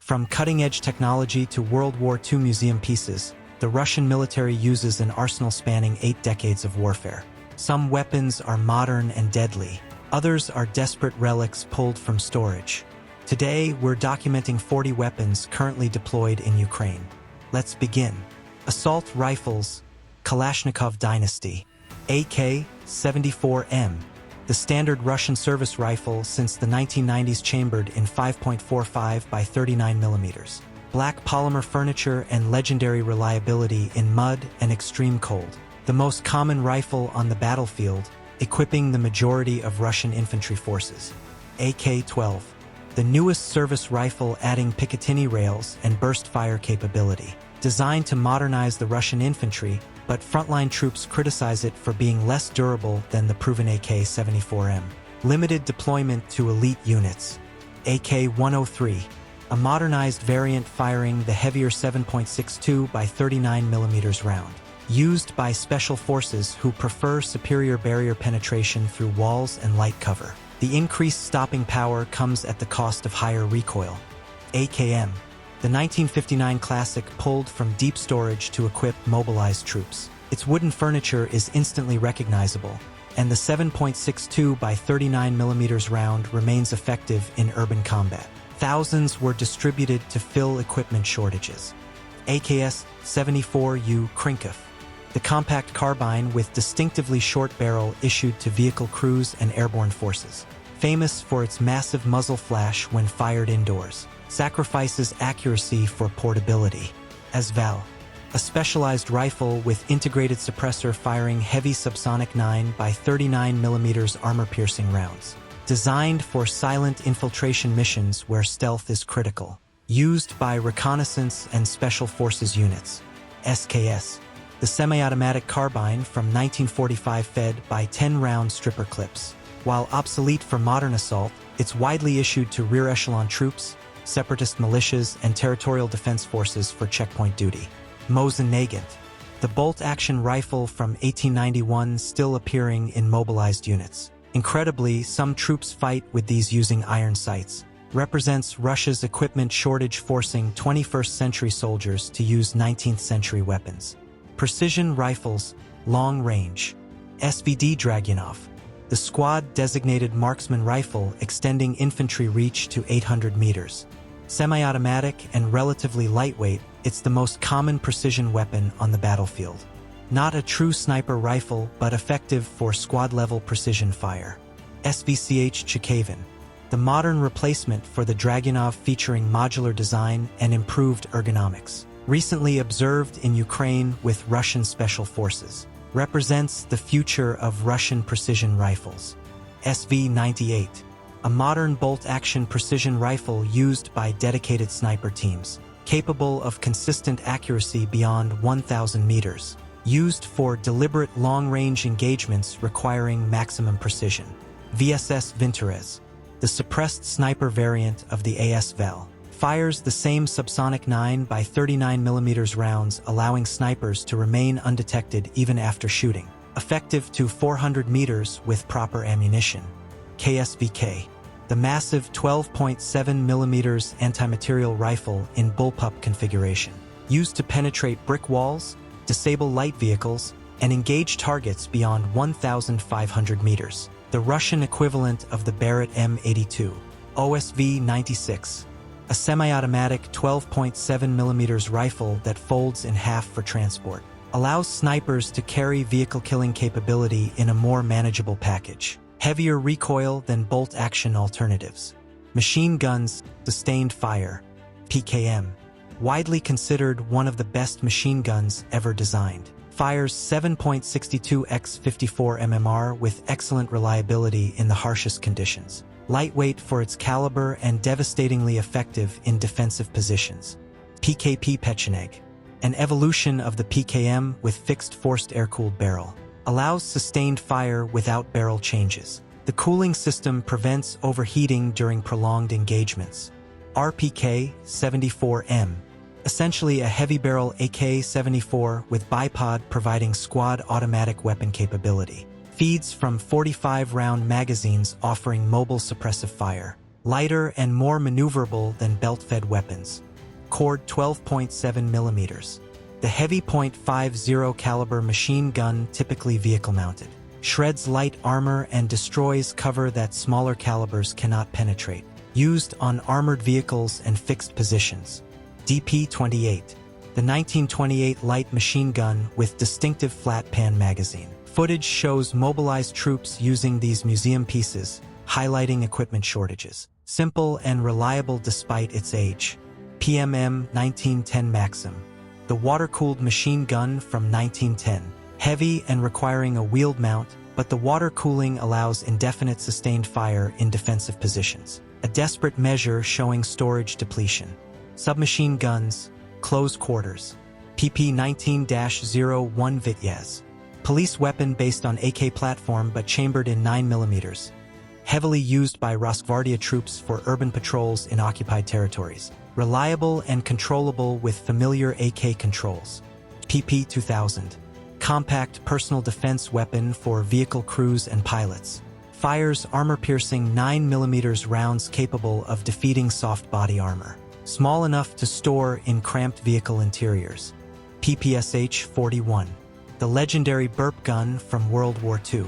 From cutting-edge technology to World War II museum pieces, the Russian military uses an arsenal spanning 8 decades of warfare. Some weapons are modern and deadly. Others are desperate relics pulled from storage. Today, we're documenting 40 weapons currently deployed in Ukraine. Let's begin. Assault rifles, Kalashnikov Dynasty. AK-74M, the standard Russian service rifle since the 1990s, chambered in 5.45 by 39 millimeters. Black polymer furniture and legendary reliability in mud and extreme cold. The most common rifle on the battlefield, equipping the majority of Russian infantry forces. AK-12, the newest service rifle, adding Picatinny rails and burst fire capability. Designed to modernize the Russian infantry, but frontline troops criticize it for being less durable than the proven AK-74M. Limited deployment to elite units. AK-103, a modernized variant firing the heavier 7.62 by 39 millimeters round. Used by special forces who prefer superior barrier penetration through walls and light cover. The increased stopping power comes at the cost of higher recoil. AKM, the 1959 classic pulled from deep storage to equip mobilized troops. Its wooden furniture is instantly recognizable, and the 7.62 by 39 millimeters round remains effective in urban combat. Thousands were distributed to fill equipment shortages. AKS-74U Krinkov, the compact carbine with distinctively short barrel issued to vehicle crews and airborne forces. Famous for its massive muzzle flash when fired indoors. Sacrifices accuracy for portability. ASVAL, a specialized rifle with integrated suppressor firing heavy subsonic 9 by 39 millimeters armor-piercing rounds. Designed for silent infiltration missions where stealth is critical. Used by reconnaissance and special forces units. SKS, the semi-automatic carbine from 1945, fed by 10-round stripper clips. While obsolete for modern assault, it's widely issued to rear echelon troops, separatist militias, and territorial defense forces for checkpoint duty. Mosin Nagant, the bolt-action rifle from 1891, still appearing in mobilized units. Incredibly, some troops fight with these using iron sights. Represents Russia's equipment shortage, forcing 21st century soldiers to use 19th century weapons. Precision rifles, long range. SVD Dragunov, the squad-designated marksman rifle extending infantry reach to 800 meters. Semi-automatic and relatively lightweight, it's the most common precision weapon on the battlefield. Not a true sniper rifle, but effective for squad-level precision fire. SVCH Chekhavin, the modern replacement for the Dragunov, featuring modular design and improved ergonomics. Recently observed in Ukraine with Russian special forces. Represents the future of Russian precision rifles. SV-98, a modern bolt-action precision rifle used by dedicated sniper teams, capable of consistent accuracy beyond 1,000 meters, used for deliberate long-range engagements requiring maximum precision. VSS Vintorez, the suppressed sniper variant of the AS-VEL, fires the same subsonic 9 by 39 millimeters rounds, allowing snipers to remain undetected even after shooting. Effective to 400 meters with proper ammunition. KSVK, the massive 12.7 millimeters anti-material rifle in bullpup configuration, used to penetrate brick walls, disable light vehicles, and engage targets beyond 1,500 meters. The Russian equivalent of the Barrett M82. OSV-96, a semi-automatic 12.7 millimeters rifle that folds in half for transport. Allows snipers to carry vehicle-killing capability in a more manageable package. Heavier recoil than bolt-action alternatives. Machine guns, sustained fire. PKM, widely considered one of the best machine guns ever designed. Fires 7.62 x 54 mmR with excellent reliability in the harshest conditions. Lightweight for its caliber and devastatingly effective in defensive positions. PKP Pecheneg, an evolution of the PKM with fixed forced air-cooled barrel. Allows sustained fire without barrel changes. The cooling system prevents overheating during prolonged engagements. RPK-74M, essentially a heavy-barrel AK-74 with bipod providing squad automatic weapon capability. Feeds from 45-round magazines offering mobile suppressive fire. lighter and more maneuverable than belt-fed weapons. Cord 12.7 millimeters. The heavy .50 caliber machine gun, typically vehicle-mounted, shreds light armor and destroys cover that smaller calibers cannot penetrate. Used on armored vehicles and fixed positions. DP-28. The 1928 light machine gun with distinctive flat-pan magazine. Footage shows mobilized troops using these museum pieces, highlighting equipment shortages. Simple and reliable despite its age. PMM 1910 Maxim. The water-cooled machine gun from 1910. Heavy and requiring a wheeled mount, but the water cooling allows indefinite sustained fire in defensive positions. A desperate measure showing storage depletion. Submachine guns, close quarters. PP 19-01 Vityaz. Police weapon based on AK platform but chambered in 9mm. Heavily used by Rosgvardia troops for urban patrols in occupied territories. Reliable and controllable with familiar AK controls. PP 2000. Compact personal defense weapon for vehicle crews and pilots. Fires armor-piercing 9mm rounds capable of defeating soft body armor. Small enough to store in cramped vehicle interiors. PPSH 41. The legendary burp gun from World War II.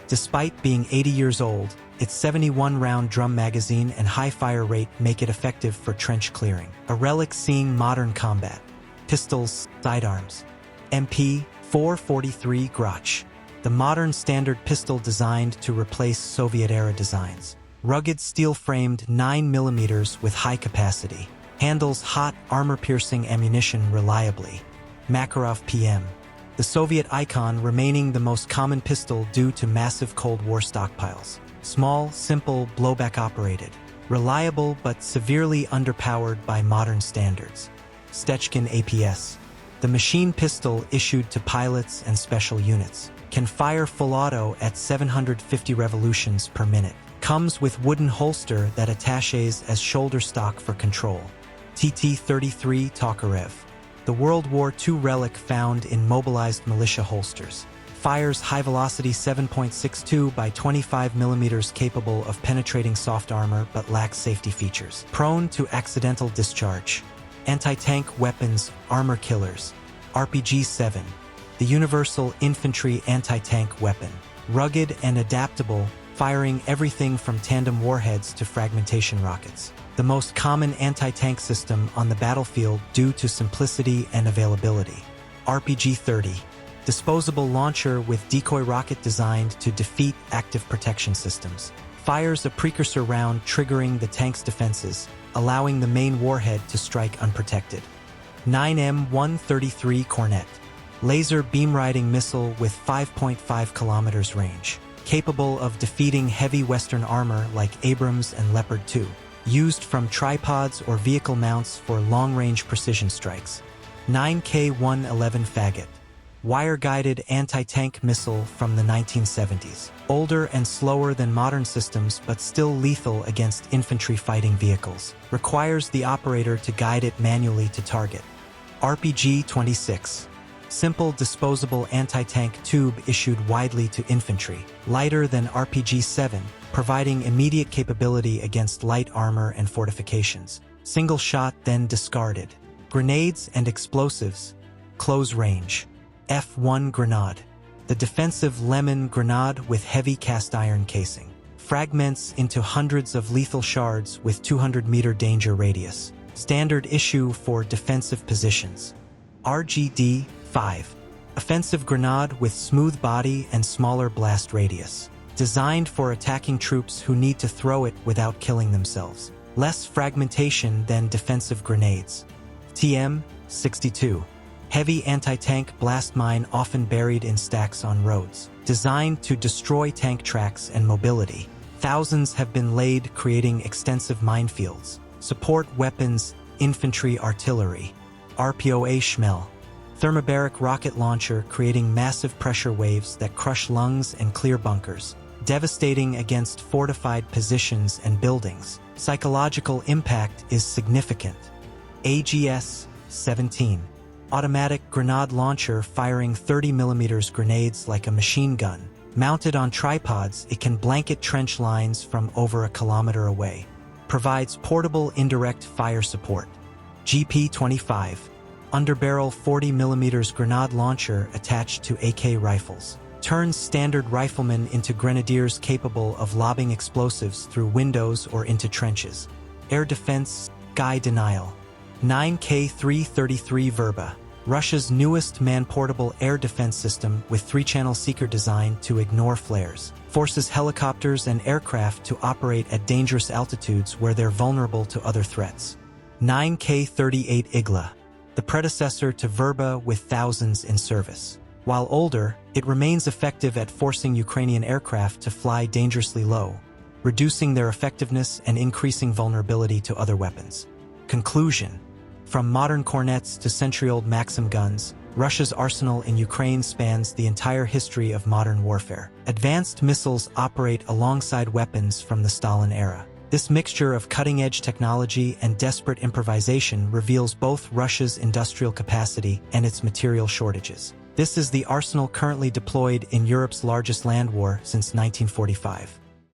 Despite being 80 years old, its 71-round drum magazine and high fire rate make it effective for trench clearing. A relic seeing modern combat. Pistols, sidearms. MP 443 Grach. The modern standard pistol designed to replace Soviet-era designs. Rugged steel-framed 9mm with high capacity. Handles hot, armor-piercing ammunition reliably. Makarov PM. The Soviet icon remaining the most common pistol due to massive Cold War stockpiles. Small, simple, blowback-operated. Reliable but severely underpowered by modern standards. Stechkin APS. The machine pistol issued to pilots and special units. Can fire full auto at 750 revolutions per minute. Comes with wooden holster that attaches as shoulder stock for control. TT-33 Tokarev. The World War II relic found in mobilized militia holsters. Fires high-velocity 7.62 by 25mm capable of penetrating soft armor but lacks safety features. Prone to accidental discharge. Anti-tank weapons, armor killers. RPG-7. The universal infantry anti-tank weapon. Rugged and adaptable, firing everything from tandem warheads to fragmentation rockets. The most common anti-tank system on the battlefield due to simplicity and availability. RPG-30. Disposable launcher with decoy rocket designed to defeat active protection systems. Fires a precursor round triggering the tank's defenses, allowing the main warhead to strike unprotected. 9M133 Cornet. Laser beam-riding missile with 5.5 kilometers range. Capable of defeating heavy Western armor like Abrams and Leopard 2. Used from tripods or vehicle mounts for long-range precision strikes. 9K111 Faggot. Wire-guided anti-tank missile from the 1970s. Older and slower than modern systems but still lethal against infantry fighting vehicles. Requires the operator to guide it manually to target. RPG-26. Simple disposable anti-tank tube issued widely to infantry. Lighter than RPG-7, providing immediate capability against light armor and fortifications. Single shot then discarded. Grenades and explosives. Close range. F1 Grenade. The defensive lemon grenade with heavy cast iron casing. Fragments into hundreds of lethal shards with 200-meter danger radius. Standard issue for defensive positions. RGD-5. Offensive grenade with smooth body and smaller blast radius. Designed for attacking troops who need to throw it without killing themselves. Less fragmentation than defensive grenades. TM-62. Heavy anti-tank blast mine often buried in stacks on roads. Designed to destroy tank tracks and mobility. Thousands have been laid creating extensive minefields. Support weapons, infantry artillery. RPOA Schmel. Thermobaric rocket launcher creating massive pressure waves that crush lungs and clear bunkers. Devastating against fortified positions and buildings. Psychological impact is significant. AGS-17. Automatic grenade launcher firing 30mm grenades like a machine gun. Mounted on tripods, it can blanket trench lines from over a kilometer away. provides portable indirect fire support. GP-25, underbarrel 40mm grenade launcher attached to AK rifles. Turns standard riflemen into grenadiers capable of lobbing explosives through windows or into trenches. Air defense, sky denial. 9K333 Verba, Russia's newest man-portable air defense system with 3-channel seeker design to ignore flares. Forces helicopters and aircraft to operate at dangerous altitudes where they're vulnerable to other threats. 9K38 Igla, the predecessor to Verba with thousands in service. While older, it remains effective at forcing Ukrainian aircraft to fly dangerously low, reducing their effectiveness and increasing vulnerability to other weapons. Conclusion: from modern cornets to century-old Maxim guns, Russia's arsenal in Ukraine spans the entire history of modern warfare. Advanced missiles operate alongside weapons from the Stalin era. This mixture of cutting-edge technology and desperate improvisation reveals both Russia's industrial capacity and its material shortages. This is the arsenal currently deployed in Europe's largest land war since 1945.